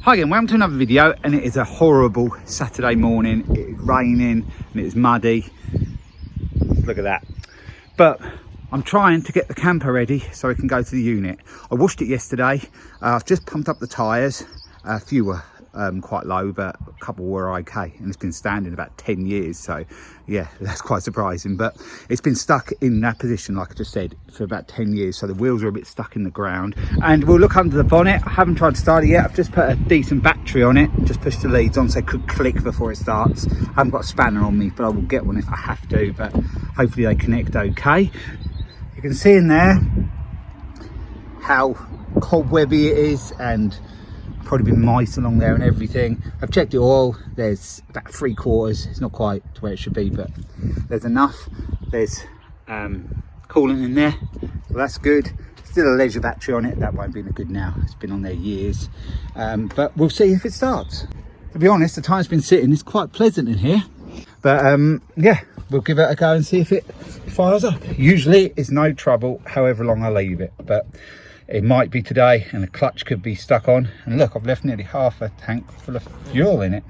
Hi again, welcome to another video, and it is a horrible Saturday morning. It is raining and it is muddy. Look at that. But I'm trying to get the camper ready so we can go to the unit. I washed it yesterday. I've just pumped up the tyres. A few were quite low, but a couple were okay, and it's been standing about 10 years, so yeah, that's quite surprising. But it's been stuck in that position, like I just said, for about 10 years, so the wheels are a bit stuck in the ground. And we'll look under the bonnet. I haven't tried to start it yet. I've just put a decent battery on it, just pushed the leads on so it could click before it starts. I haven't got a spanner on me, but I will get one if I have to, but hopefully they connect okay. You can see in there how cobwebby it is, and probably been mice along there and everything. I've checked it all. There's about 3/4. It's not quite to where it should be, but there's enough. There's coolant in there, so that's good. Still a leisure battery on it. That won't be any good now. It's been on there years, but we'll see if it starts. To be honest, the time's been sitting. It's quite pleasant in here, but yeah, we'll give it a go and see if it fires up. Usually it's no trouble however long I leave it, but it might be today, and the clutch could be stuck on. And look, I've left nearly half a tank full of fuel in it.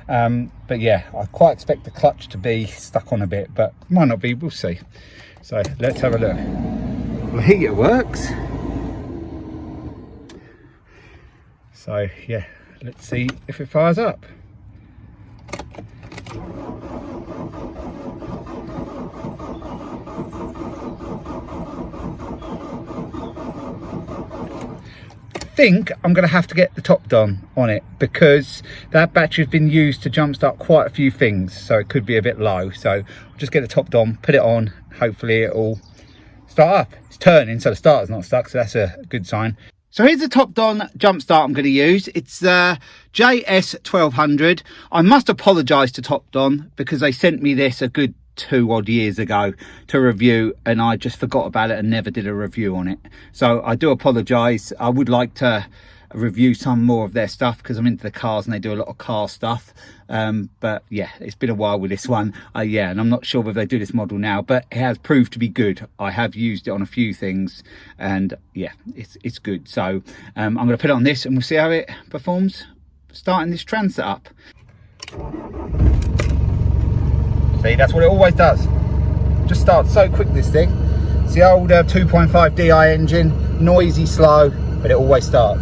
But yeah, I quite expect the clutch to be stuck on a bit, but might not be, we'll see. So let's have a look. Well, the heater works. So yeah, let's see if it fires up. I think I'm going to have to get the top done on it, because that battery has been used to jumpstart quite a few things, so it could be a bit low. So I'll just get the top done, put it on, hopefully it'll start up. It's turning, so the starter's not stuck, so that's a good sign. So here's the top Don jump start I'm going to use. It's the JS1200. I must apologise to Top Don because they sent me this a good 2 odd years ago to review, and I just forgot about it and never did a review on it. So I do apologise. I would like to review some more of their stuff because I'm into the cars and they do a lot of car stuff. But yeah, it's been a while with this one. Yeah, and I'm not sure whether they do this model now, but it has proved to be good. I have used it on a few things, and yeah, it's good. So I'm going to put it on this and we'll see how it performs starting this transit up. See, that's what it always does. Just starts so quick, this thing. It's the old 2.5 DI engine, noisy, slow, but it always starts.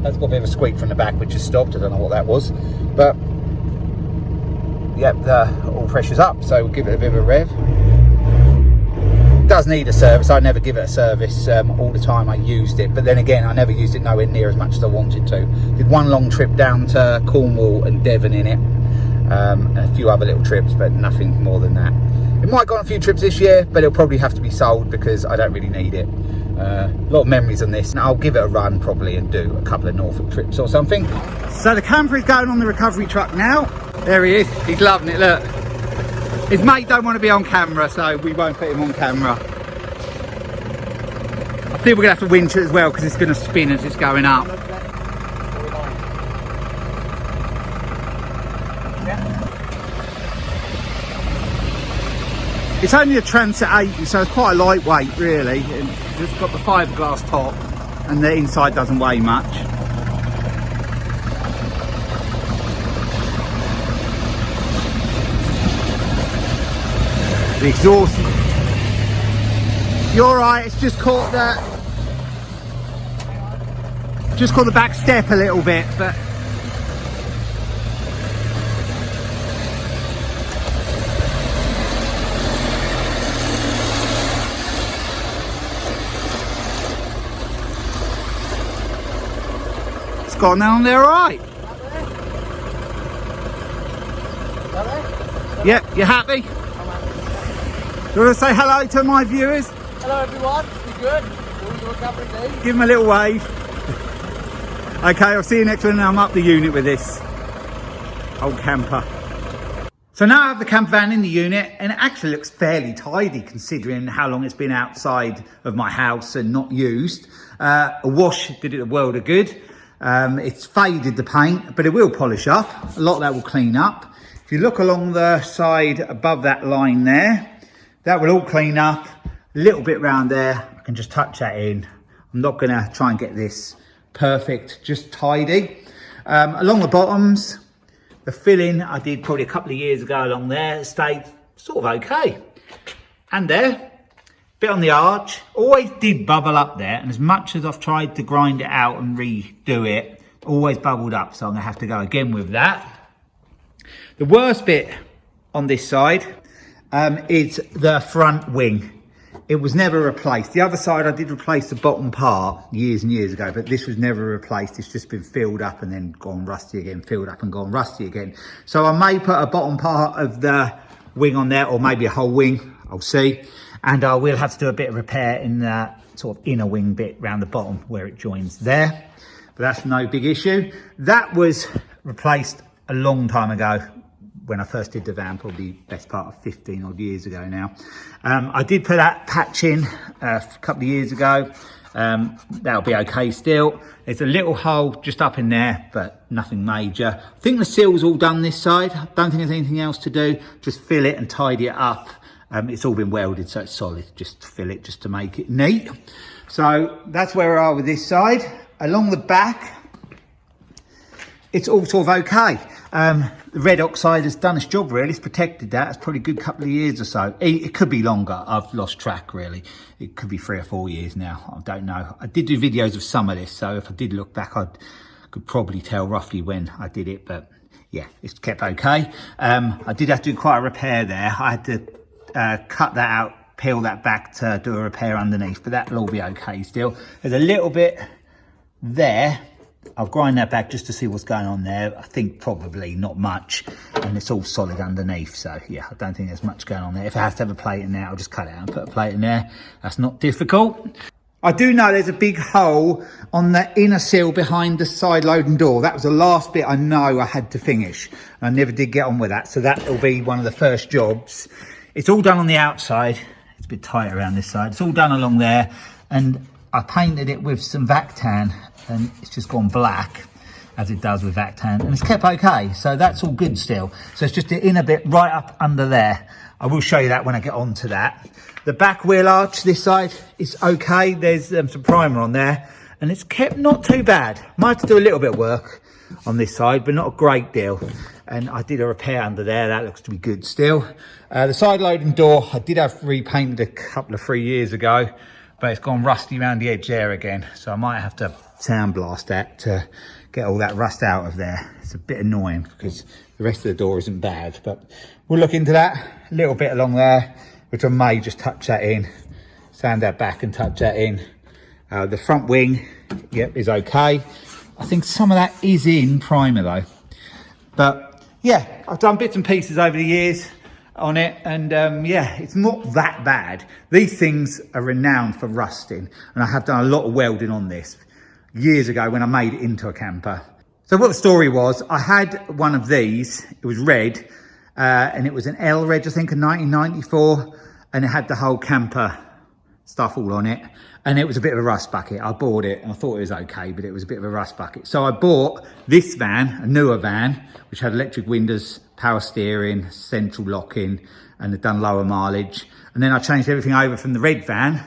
That's got a bit of a squeak from the back, which has stopped. I don't know what that was, but yep, all pressure's up, so we'll give it a bit of a rev. It does need a service. I never give it a service all the time I used it, but then again, I never used it nowhere near as much as I wanted to. Did one long trip down to Cornwall and Devon in it, and a few other little trips, but nothing more than that. It might go on a few trips this year, but it'll probably have to be sold because I don't really need it. A lot of memories on this, and I'll give it a run probably and do a couple of Norfolk trips or something. So the camper is going on the recovery truck now. There he is. He's loving it. Look, his mate don't want to be on camera, so we won't put him on camera. I think we're gonna have to winch it as well because it's going to spin as it's going up. It's only a Transit 80, so it's quite lightweight really. It's got the fiberglass top and the inside doesn't weigh much. The exhaust, you're right, it's just caught the back step a little bit, but gone down there all right. Yep, you happy? Do you want to say hello to my viewers? Hello everyone, you good? What was your recovery day? Give them a little wave. Okay, I'll see you next one, and I'm up the unit with this old camper. So now I have the camper van in the unit, and it actually looks fairly tidy considering how long it's been outside of my house and not used. A wash did it a world of good. It's faded the paint, but it will polish up. A lot of that will clean up. If you look along the side above that line there, that will all clean up. A little bit round there, I can just touch that in. I'm not gonna try and get this perfect, just tidy. Along the bottoms, the filling I did probably a couple of years ago along there stayed sort of okay. And there, bit on the arch, always did bubble up there, and as much as I've tried to grind it out and redo it, always bubbled up, so I'm gonna have to go again with that. The worst bit on this side is the front wing. It was never replaced. The other side I did replace the bottom part years and years ago, but this was never replaced. It's just been filled up and then gone rusty again, filled up and gone rusty again. So I may put a bottom part of the wing on there, or maybe a whole wing, I'll see. And I will have to do a bit of repair in the sort of inner wing bit around the bottom where it joins there. But that's no big issue. That was replaced a long time ago when I first did the van, probably best part of 15 odd years ago now. I did put that patch in a couple of years ago. That'll be okay still. There's a little hole just up in there, but nothing major. I think the seal's all done this side. I don't think there's anything else to do. Just fill it and tidy it up. It's all been welded, so it's solid. Just fill it just to make it neat. So that's where we are with this side. Along the back, it's all sort of okay. The red oxide has done its job really. It's protected that. It's probably a good couple of years or so. It could be longer. I've lost track really. It could be 3 or 4 years now. I don't know. I did do videos of some of this, so if I did look back, I could probably tell roughly when I did it. But yeah, it's kept okay. I did have to do quite a repair there. I had to cut that out, peel that back to do a repair underneath, but that'll all be okay still. There's a little bit there. I'll grind that back just to see what's going on there. I think probably not much, and it's all solid underneath, so yeah, I don't think there's much going on there. If it has to have a plate in there, I'll just cut it out and put a plate in there. That's not difficult. I do know there's a big hole on the inner sill behind the side loading door. That was the last bit I know I had to finish. I never did get on with that, so that will be one of the first jobs. It's all done on the outside. It's a bit tight around this side. It's all done along there, and I painted it with some Vactan, and it's just gone black as it does with Vactan, and it's kept okay, so that's all good still. So it's just the inner bit right up under there. I will show you that when I get on to that. The back wheel arch this side is okay. There's some primer on there, and it's kept not too bad. Might have to do a little bit of work on this side, but not a great deal. And I did a repair under there. That looks to be good still. The side loading door, I did have repainted a couple of 3 years ago, but it's gone rusty around the edge there again. So I might have to sandblast that to get all that rust out of there. It's a bit annoying because the rest of the door isn't bad, but we'll look into that. A little bit along there, which I may just touch that in, sand that back and touch that in. The front wing, yep, is okay. I think some of that is in primer though. But yeah, I've done bits and pieces over the years on it, and yeah, it's not that bad. These things are renowned for rusting, and I have done a lot of welding on this years ago when I made it into a camper. So what the story was, I had one of these, it was red, and it was an L reg, I think, in 1994, and it had the whole camper stuff all on it, and it was a bit of a rust bucket. I bought it and I thought it was okay, but it was a bit of a rust bucket. So I bought this van, a newer van, which had electric windows, power steering, central locking, and had done lower mileage. And then I changed everything over from the red van,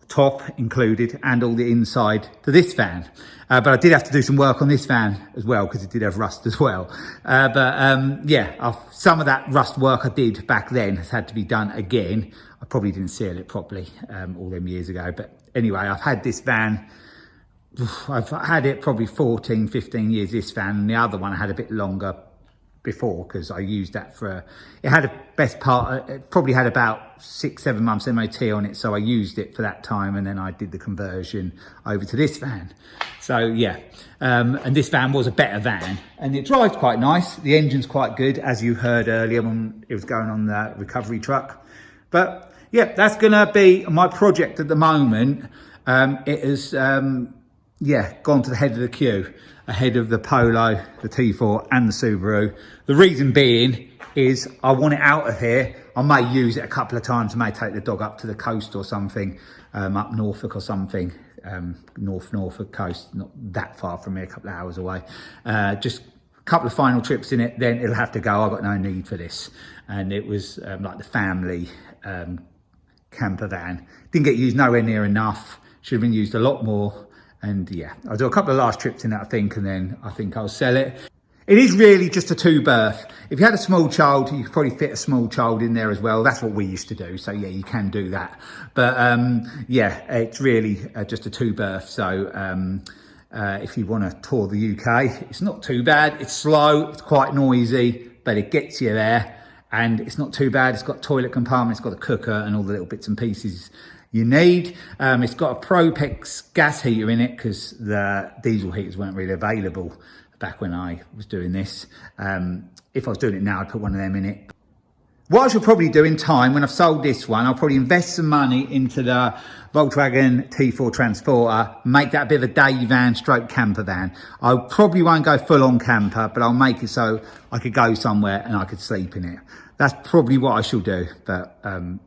top included, and all the inside to this van. But I did have to do some work on this van as well because it did have rust as well. Yeah, some of that rust work I did back then has had to be done again. I probably didn't seal it properly all them years ago. But anyway, I've had this van, I've had it probably 14, 15 years, this van. And the other one I had a bit longer before because I used that for, it had a best part, it probably had about 6-7 months MOT on it, so I used it for that time, and then I did the conversion over to this van. So yeah, and this van was a better van, and it drives quite nice. The engine's quite good, as you heard earlier when it was going on the recovery truck. But yeah, that's gonna be my project at the moment. It has yeah, gone to the head of the queue, ahead of the Polo, the T4 and the Subaru. The reason being is I want it out of here. I may use it a couple of times. I may take the dog up to the coast or something, up Norfolk or something, Norfolk coast, not that far from here, a couple of hours away. Just a couple of final trips in it, then it'll have to go. I've got no need for this. And it was like the family camper van. Didn't get used nowhere near enough. Should have been used a lot more. And yeah, I'll do a couple of last trips in that, I think, and then I think I'll sell it. It is really just a 2-berth. If you had a small child, you could probably fit a small child in there as well. That's what we used to do. So yeah, you can do that. But yeah, it's really just a 2-berth. So if you want to tour the UK, it's not too bad. It's slow, it's quite noisy, but it gets you there. And it's not too bad. It's got toilet compartment, it's got a cooker and all the little bits and pieces you need. It's got a Propex gas heater in it because the diesel heaters weren't really available back when I was doing this. If I was doing it now, I'd put one of them in it. What I should probably do in time, when I've sold this one, I'll probably invest some money into the Volkswagen T4 Transporter, make that a bit of a day van stroke camper van. I probably won't go full on camper, but I'll make it so I could go somewhere and I could sleep in it. That's probably what I shall do, but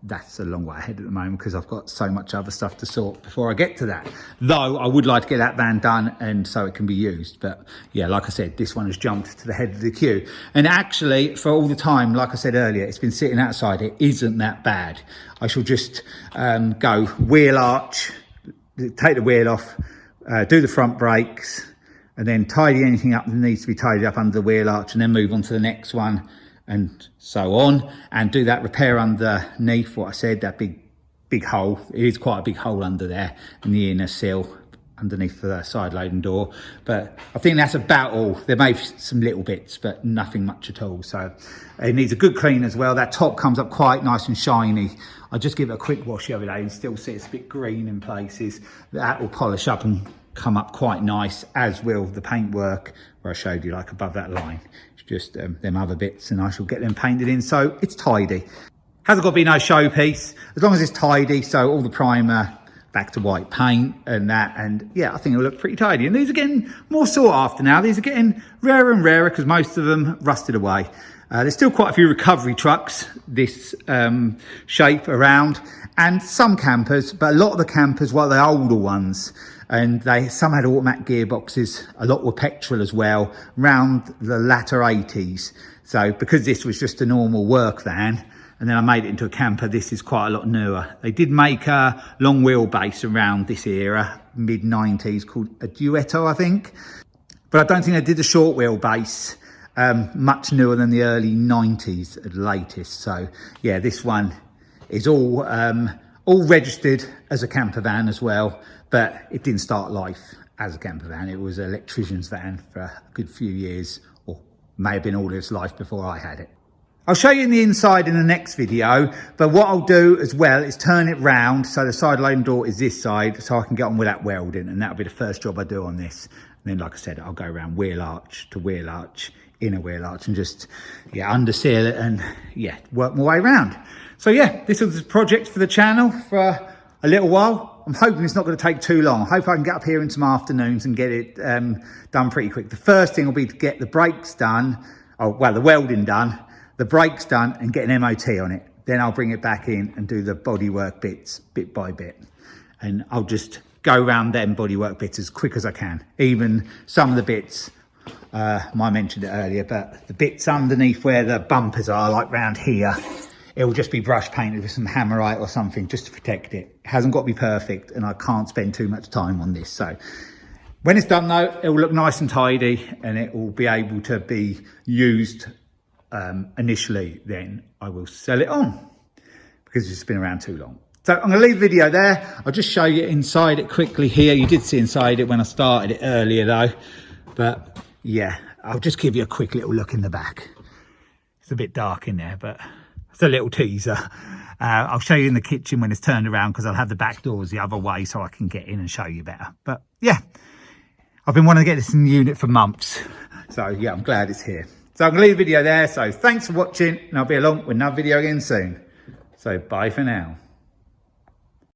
that's a long way ahead at the moment because I've got so much other stuff to sort before I get to that. Though I would like to get that van done and so it can be used. But yeah, like I said, this one has jumped to the head of the queue. And actually, for all the time, like I said earlier, it's been sitting outside. It isn't that bad. I shall just go wheel arch, take the wheel off, do the front brakes, and then tidy anything up that needs to be tidied up under the wheel arch, and then move on to the next one, and so on, and do that repair underneath what I said, that big hole. It is quite a big hole under there in the inner sill underneath the side loading door, but I think that's about all. There may be some little bits, but nothing much at all. So it needs a good clean as well. That top comes up quite nice and shiny. I just give it a quick wash the other day and still see it's a bit green in places. That will polish up and come up quite nice, as will the paintwork where I showed you, like above that line. It's just them other bits, and I shall get them painted in so it's tidy. Hasn't got to be no showpiece, as long as it's tidy. So all the primer back to white paint and that, and yeah, I think it'll look pretty tidy. And these are getting more sought after now. These are getting rarer and rarer because most of them rusted away. There's still quite a few recovery trucks this shape around, and some campers, but a lot of the campers, well, they're older ones, and some had automatic gearboxes. A lot were petrol as well, around the latter 80s. So because this was just a normal work van, and then I made it into a camper, this is quite a lot newer. They did make a long wheelbase around this era, mid 90s, called a Duetto, I think. But I don't think they did the short wheelbase, much newer than the early 90s at the latest. So yeah, this one is all registered as a camper van as well, but it didn't start life as a camper van. It was an electrician's van for a good few years, or may have been all its life before I had it. I'll show you in the inside in the next video, but what I'll do as well is turn it round so the side loading door is this side, so I can get on with that welding, and that'll be the first job I do on this. And then, like I said, I'll go around wheel arch to wheel arch, inner wheel arch, and just, yeah, underseal it and, yeah, work my way around. So yeah, this was the project for the channel for a little while. I'm hoping it's not going to take too long. I hope I can get up here in some afternoons and get it done pretty quick. The first thing will be to get the brakes done, the welding done, the brakes done, and get an MOT on it. Then I'll bring it back in and do the bodywork bits bit by bit. And I'll just go around them bodywork bits as quick as I can. Even some of the bits, I mentioned it earlier, but the bits underneath where the bumpers are, like round here, it will just be brush painted with some hammerite or something just to protect it. It hasn't got to be perfect, and I can't spend too much time on this. So when it's done though, it will look nice and tidy, and it will be able to be used initially. Then I will sell it on because it's been around too long. So I'm going to leave the video there. I'll just show you inside it quickly here. You did see inside it when I started it earlier though, but yeah, I'll just give you a quick little look in the back. It's a bit dark in there, but it's a little teaser. I'll show you in the kitchen when it's turned around, because I'll have the back doors the other way so I can get in and show you better. But yeah, I've been wanting to get this in the unit for months, so yeah, I'm glad it's here. So I'm going to leave the video there. So thanks for watching, and I'll be along with another video again soon. So bye for now.